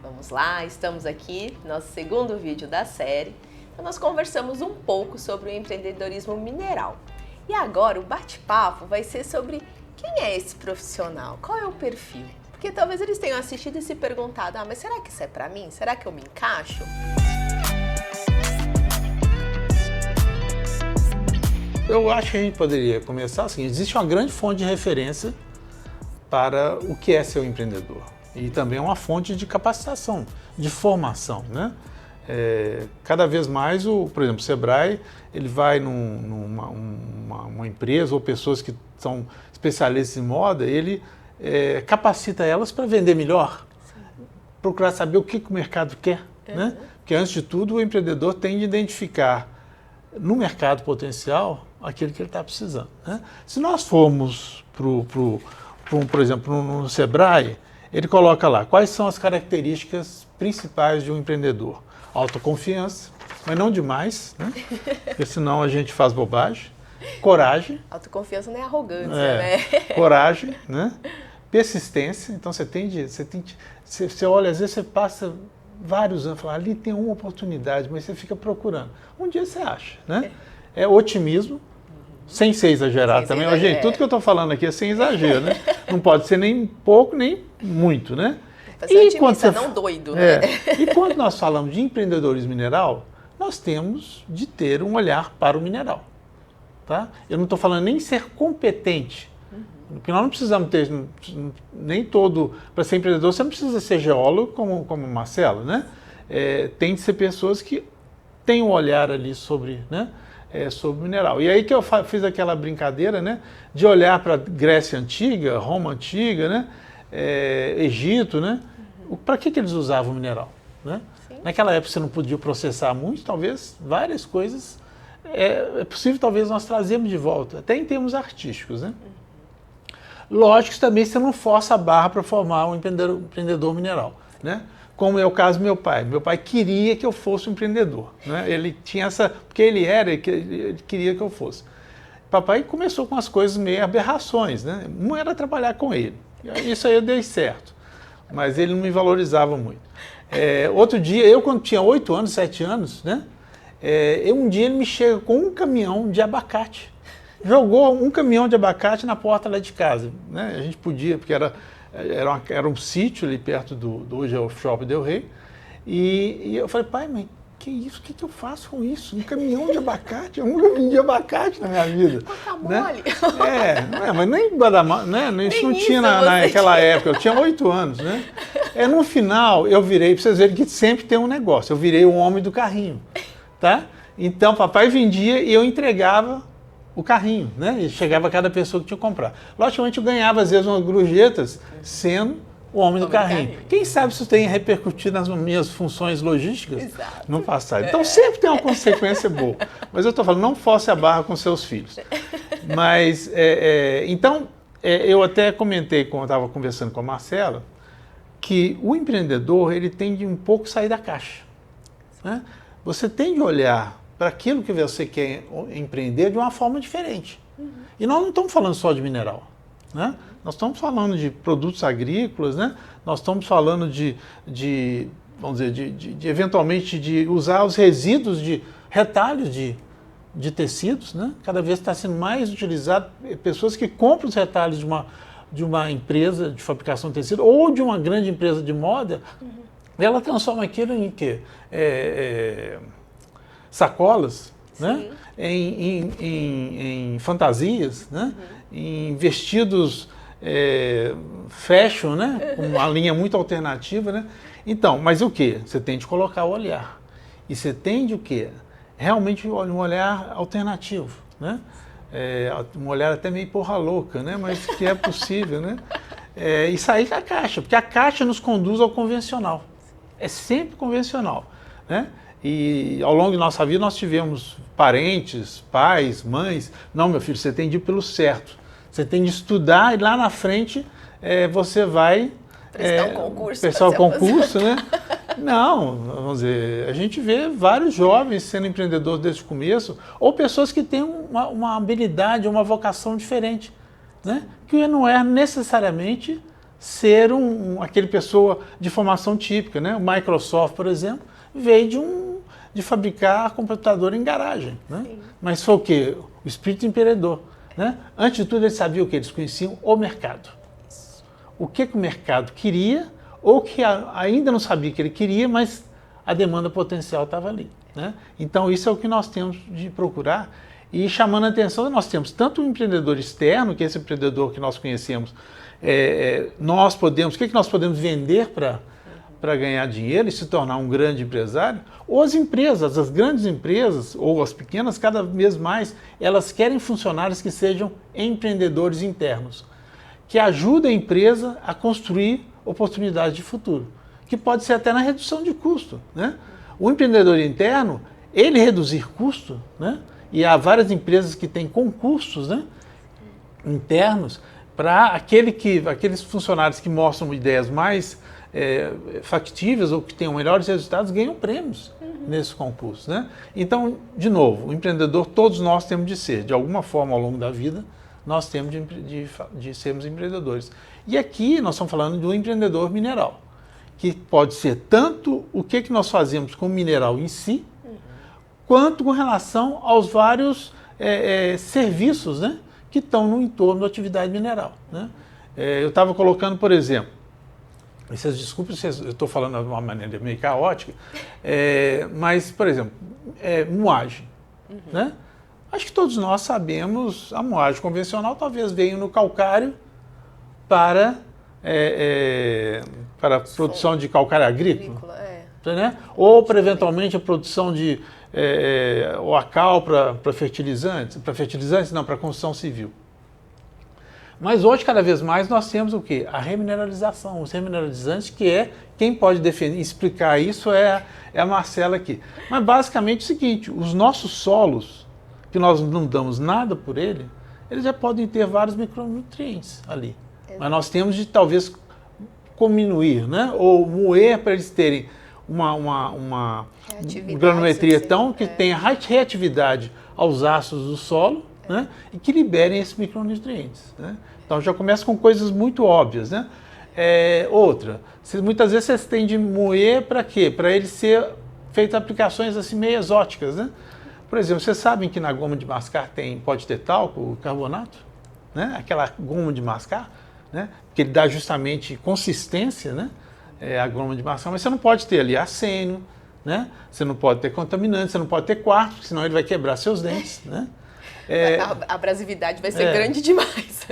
Vamos lá, estamos aqui, nosso segundo vídeo da série. Então nós conversamos um pouco sobre o empreendedorismo mineral. E agora o bate-papo vai ser sobre quem é esse profissional, qual é o perfil? Porque talvez eles tenham assistido e se perguntado, mas será que isso é pra mim? Será que eu me encaixo? Eu acho que a gente poderia começar assim, existe uma grande fonte de referência para o que é ser um empreendedor. E também uma fonte de capacitação, de formação, né? Cada vez mais, por exemplo, o Sebrae, ele vai numa empresa ou pessoas que são especialistas em moda, ele capacita elas para vender melhor, procurar saber o que o mercado quer, né? Porque antes de tudo o empreendedor tem de identificar no mercado potencial aquilo que ele está precisando, né? Se nós formos, por exemplo, no Sebrae, ele coloca lá quais são as características principais de um empreendedor. Autoconfiança, mas não demais, né? Porque senão a gente faz bobagem. Coragem. Autoconfiança nem arrogância, né? Coragem, né? Persistência. Então você olha, às vezes você passa vários anos, fala, ali tem uma oportunidade, mas você fica procurando. Um dia você acha, né? Otimismo, sem ser exagerado também. Gente, tudo que eu estou falando aqui é sem exagero, né? Não pode ser nem pouco, nem muito, né? E quando você não doido, né? E quando nós falamos de empreendedorismo mineral, nós temos de ter um olhar para o mineral, tá? Eu não estou falando nem ser competente, porque nós não precisamos ter nem todo, para ser empreendedor, você não precisa ser geólogo como o Marcelo, né? Tem de ser pessoas que têm um olhar ali sobre, né? Sobre mineral. E aí que eu fiz aquela brincadeira, né? De olhar para a Grécia Antiga, Roma Antiga, né? Egito, né? Para que eles usavam mineral, né? Naquela época você não podia processar muito, talvez várias coisas é possível talvez nós trazermos de volta, até em termos artísticos, né? Lógico que também você não força a barra para formar um empreendedor mineral, né? Como é o caso do meu pai. Meu pai queria que eu fosse um empreendedor, né? Ele tinha porque ele queria que eu fosse. Papai começou com as coisas meio aberrações, né? Não era trabalhar com ele. Isso aí eu dei certo, mas ele não me valorizava muito. Outro dia, eu quando tinha 8 anos, 7 anos, né? Um dia ele me chega com um caminhão de abacate. Jogou um caminhão de abacate na porta lá de casa, né? A gente podia, porque era um sítio ali perto hoje é o Shopping Del Rey. E eu falei, pai, mas que isso? O que eu faço com isso? Um caminhão de abacate? Eu nunca vendi abacate na minha vida. Guacamole. Né? Mas nem guacamole, né? Isso não tinha naquela época, eu tinha 8 anos, né? No final, eu virei, para vocês verem que sempre tem um negócio, eu virei o homem do carrinho, tá? Então, papai vendia e eu entregava o carrinho, né? E chegava cada pessoa que tinha que comprar. Logicamente, eu ganhava, às vezes, umas gorjetas sendo o homem do carrinho. Quem sabe isso tem repercutido nas minhas funções logísticas no passado. Então, sempre tem uma consequência boa. Mas eu estou falando, não force a barra com seus filhos. Mas, então, eu até comentei, quando eu estava conversando com a Marcela, que o empreendedor, ele tem de um pouco sair da caixa, né? Você tem de olhar para aquilo que você quer empreender de uma forma diferente. E nós não estamos falando só de mineral, né? Nós estamos falando de produtos agrícolas, né? Nós estamos falando vamos dizer, eventualmente de usar os resíduos de retalhos de tecidos, né? Cada vez está sendo mais utilizado pessoas que compram os retalhos de uma empresa de fabricação de tecido ou de uma grande empresa de moda, ela transforma aquilo em quê? Sacolas, né? Em fantasias, né? Em vestidos fashion, né? Com uma linha muito alternativa, né? Então, mas o que? Você tem de colocar o olhar. E você tem de o quê? Realmente um olhar alternativo, né? Um olhar até meio porra louca, né? Mas que é possível, né? E sair da caixa, porque a caixa nos conduz ao convencional. É sempre convencional, né? E ao longo de nossa vida nós tivemos parentes, pais, mães. Não, meu filho, você tem de ir pelo certo. Você tem de estudar e lá na frente você vai prestar um concurso, né? Não, vamos dizer, a gente vê vários jovens sendo empreendedores desde o começo, ou pessoas que têm uma habilidade, uma vocação diferente, né? Que não é necessariamente ser aquele pessoa de formação típica, né? O Microsoft, por exemplo, veio de fabricar computador em garagem, né? Mas foi o quê? O espírito empreendedor, né? Antes de tudo, eles sabiam o que? Eles conheciam o mercado. O que o mercado queria, ou que ainda não sabia que ele queria, mas a demanda potencial estava ali, né? Então, isso é o que nós temos de procurar. E chamando a atenção, nós temos tanto o empreendedor externo, que é esse empreendedor que nós conhecemos, o que nós podemos vender para ganhar dinheiro e se tornar um grande empresário, ou as empresas, as grandes empresas, ou as pequenas, cada vez mais, elas querem funcionários que sejam empreendedores internos, que ajudem a empresa a construir oportunidades de futuro, que pode ser até na redução de custo, né? O empreendedor interno, ele reduzir custo, né? E há várias empresas que têm concursos, né, internos para aqueles funcionários que mostram ideias mais factíveis ou que tenham melhores resultados ganham prêmios nesses concursos, né? Então, de novo, o empreendedor todos nós temos de ser, de alguma forma ao longo da vida, nós temos de sermos empreendedores. E aqui nós estamos falando do empreendedor mineral, que pode ser tanto o que nós fazemos com o mineral em si, quanto com relação aos vários serviços, né, que estão no entorno da atividade mineral, né? Eu estava colocando, por exemplo, vocês desculpem se eu estou falando de uma maneira meio caótica, mas, por exemplo, moagem, né? Acho que todos nós sabemos, a moagem convencional talvez venha no calcário para a produção de calcário agrícola, né? Ou para eventualmente a produção de ou a cal para fertilizantes, para construção civil. Mas hoje, cada vez mais, nós temos o quê? A remineralização, os remineralizantes, que quem pode defender, explicar isso é a Marcela aqui. Mas basicamente é o seguinte, os nossos solos, que nós não damos nada por eles já podem ter vários micronutrientes ali. Mas nós temos de talvez diminuir, né? Ou moer para eles terem uma granulometria que tenha reatividade aos ácidos do solo, né? E que liberem esses micronutrientes, né? Então já começa com coisas muito óbvias, né? Muitas vezes vocês têm de moer para quê? Para ele ser feito aplicações assim meio exóticas, né? Por exemplo, vocês sabem que na goma de mascar pode ter talco, carbonato, né? Aquela goma de mascar, né? Que ele dá justamente consistência, né? A goma de mascar, mas você não pode ter ali arsênio, né? Você não pode ter contaminante, você não pode ter quartzo, porque senão ele vai quebrar seus dentes, né? A abrasividade vai ser grande demais.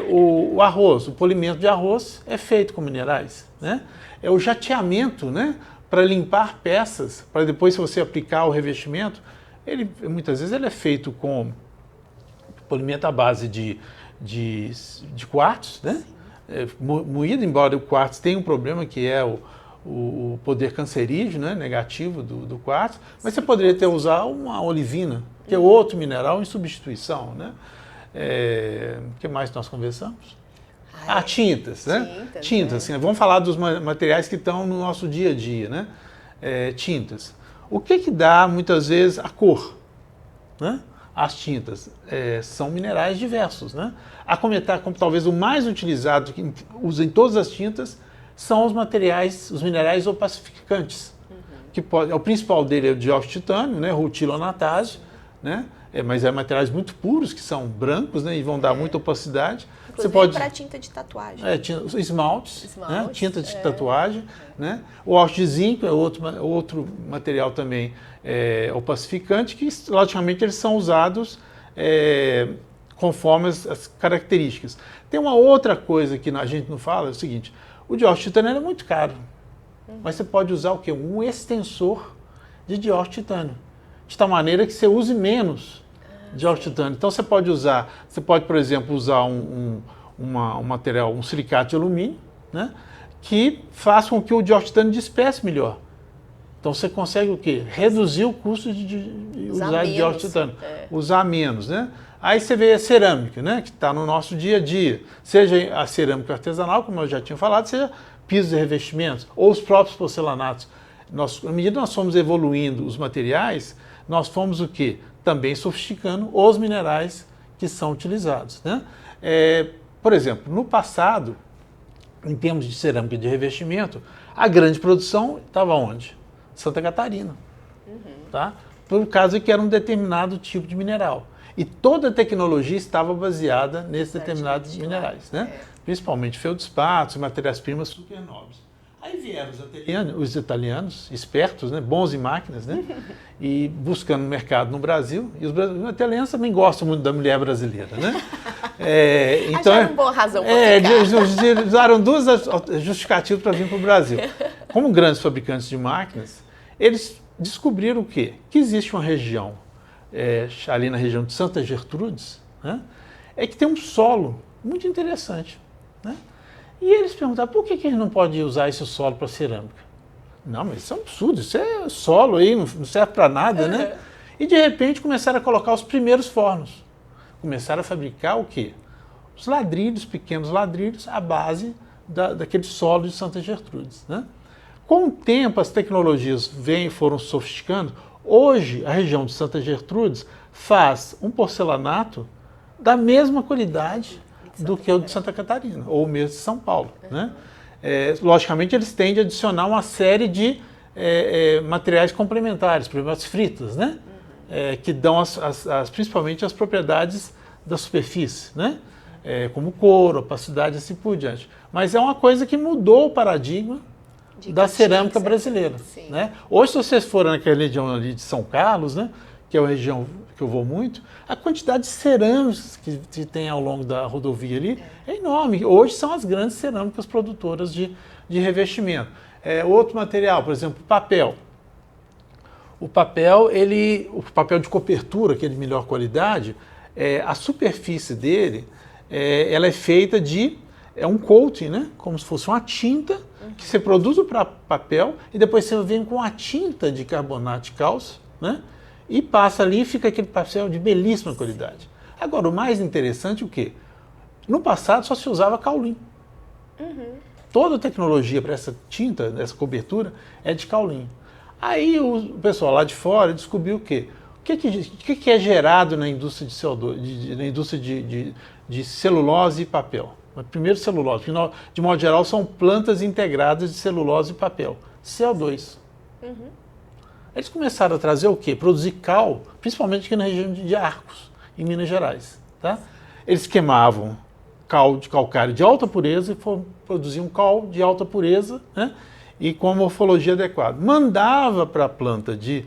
O arroz, o polimento de arroz é feito com minerais, né? O jateamento, né? Para limpar peças, para depois se você aplicar o revestimento, muitas vezes ele é feito com polimento à base de quartzo, né? Moído, embora o quartzo tenha um problema que é o poder cancerígeno, né, negativo do quartzo, mas você poderia ter usado uma olivina, que é outro mineral em substituição, né? O que mais nós conversamos? Tintas, né? Tintas, né? Vamos falar dos materiais que estão no nosso dia a dia, né? Tintas. O que dá, muitas vezes, a cor, né? As tintas são minerais diversos, né? Como talvez o mais utilizado, que usa em todas as tintas, são os minerais opacificantes. O principal dele é o dióxido de titânio, né? Rutilonatágio, né? Mas materiais muito puros, que são brancos, né? E vão dar muita opacidade. Você pode para tinta de tatuagem. Esmaltes, né? Tinta de tatuagem, né? O óxido de zinco é outro material também opacificante, que logicamente eles são usados conforme as características. Tem uma outra coisa que a gente não fala, é o seguinte, o dióxido de titânio é muito caro, mas você pode usar o quê? Um extensor de dióxido de titânio, de tal maneira que você use menos dióxido de titânio. Então você pode, por exemplo, usar um material, um silicato de alumínio, né, que faça com que o dióxido de titânio disperse melhor. Então você consegue o quê? Reduzir o custo de usar dióxido de titânio, usar menos, né? Aí você vê a cerâmica, né, que está no nosso dia a dia, seja a cerâmica artesanal, como eu já tinha falado, seja pisos e revestimentos, ou os próprios porcelanatos. À medida que nós fomos evoluindo os materiais, nós fomos o quê? Também sofisticando os minerais que são utilizados, né? Por exemplo, no passado, em termos de cerâmica de revestimento, a grande produção estava onde? Santa Catarina. Tá? Por causa que era um determinado tipo de mineral. E toda a tecnologia estava baseada nesses determinados minerais, né? Principalmente feldspatos e matérias-primas super nobres. Aí vieram os italianos, espertos, né? Bons em máquinas, né? E buscando mercado no Brasil. E os italianos também gostam muito da mulher brasileira, né? Então, acharam boa razão para ficar. Eles usaram duas justificativas para vir para o Brasil. Como grandes fabricantes de máquinas, eles descobriram o quê? Que existe uma região, ali na região de Santa Gertrudes, né? É que tem um solo muito interessante, né? E eles perguntaram, por que eles não podem usar esse solo para cerâmica? Não, mas isso é um absurdo, isso é solo aí, não serve para nada, né? E de repente começaram a colocar os primeiros fornos. Começaram a fabricar o quê? Os ladrilhos, pequenos ladrilhos, à base daquele solo de Santa Gertrudes, né? Com o tempo, as tecnologias foram sofisticando. Hoje, a região de Santa Gertrudes faz um porcelanato da mesma qualidade do que o de Santa Catarina, ou mesmo de São Paulo, né? Logicamente, eles tendem a adicionar uma série de materiais complementares, por exemplo, as fritas, né? Que dão principalmente as propriedades da superfície, né? Como couro, opacidade e assim por diante. Mas é uma coisa que mudou o paradigma da cerâmica brasileira, né? Hoje, se vocês forem naquela região ali de São Carlos, né? Que é uma região que eu vou muito, a quantidade de cerâmicas que tem ao longo da rodovia ali é enorme. Hoje são as grandes cerâmicas produtoras de revestimento. Outro material, por exemplo, papel. O papel de cobertura, que é de melhor qualidade, a superfície dele, ela é feita de um coating, né? Como se fosse uma tinta que você produz para papel e depois você vem com a tinta de carbonato de cálcio, né? E passa ali e fica aquele papel de belíssima qualidade. Agora, o mais interessante é o quê? No passado só se usava kaolin. Toda a tecnologia para essa tinta, essa cobertura, é de kaolin. Aí o pessoal lá de fora descobriu o quê? O que é gerado na indústria de CO2, na indústria de celulose e papel? Primeiro celulose, porque de modo geral são plantas integradas de celulose e papel. CO2. Eles começaram a trazer o quê? Produzir cal, principalmente aqui na região de Arcos, em Minas Gerais. Tá? Eles queimavam cal de calcário de alta pureza e produziam cal de alta pureza, né? E com a morfologia adequada. Mandava para a planta de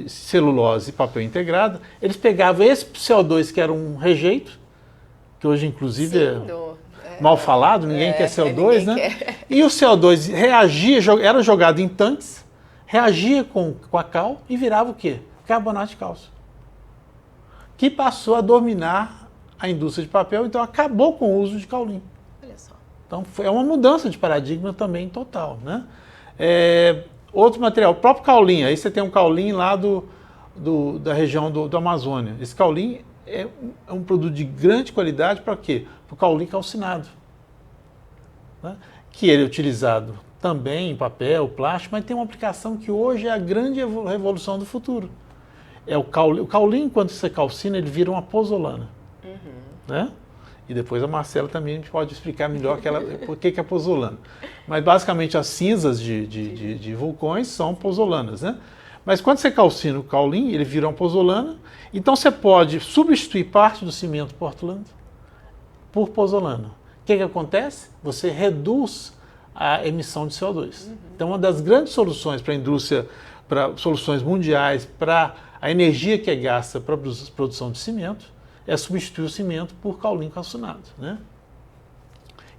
celulose e papel integrado, eles pegavam esse CO2, que era um rejeito, que hoje inclusive mal falado, ninguém quer CO2, né? Quer. E o CO2 reagia, era jogado em tanques, reagia com a cal e virava o quê? Carbonato de cálcio. Que passou a dominar a indústria de papel, então acabou com o uso de kaolin. Olha só. Então é uma mudança de paradigma também total, né? Outro material, o próprio kaolin, aí você tem um kaolin lá da região do Amazônia. Esse kaolin é um produto de grande qualidade para quê? Para o kaolin calcinado, né? Que ele é utilizado também em papel, plástico, mas tem uma aplicação que hoje é a grande revolução do futuro. O kaolin, quando você calcina, ele vira uma pozolana. Né? E depois a Marcela também pode explicar melhor por que é pozolana. Mas basicamente as cinzas de vulcões são pozolanas, né? Mas quando você calcina o kaolin, ele vira uma pozolana, então você pode substituir parte do cimento Portland por pozolana. O que acontece? Você reduz a emissão de CO2. Então, uma das grandes soluções para a indústria, para soluções mundiais, para a energia que é gasta para a produção de cimento, é substituir o cimento por kaolin calcinado, né?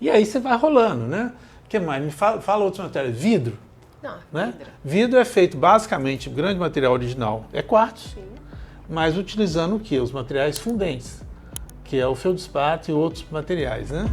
E aí você vai rolando, né? O que mais? Me fala outros materiais. Vidro. Não, né? Vidro é feito basicamente, o grande material original é quartzo, mas utilizando o quê? Os materiais fundentes, que é o feldspato e outros materiais, né?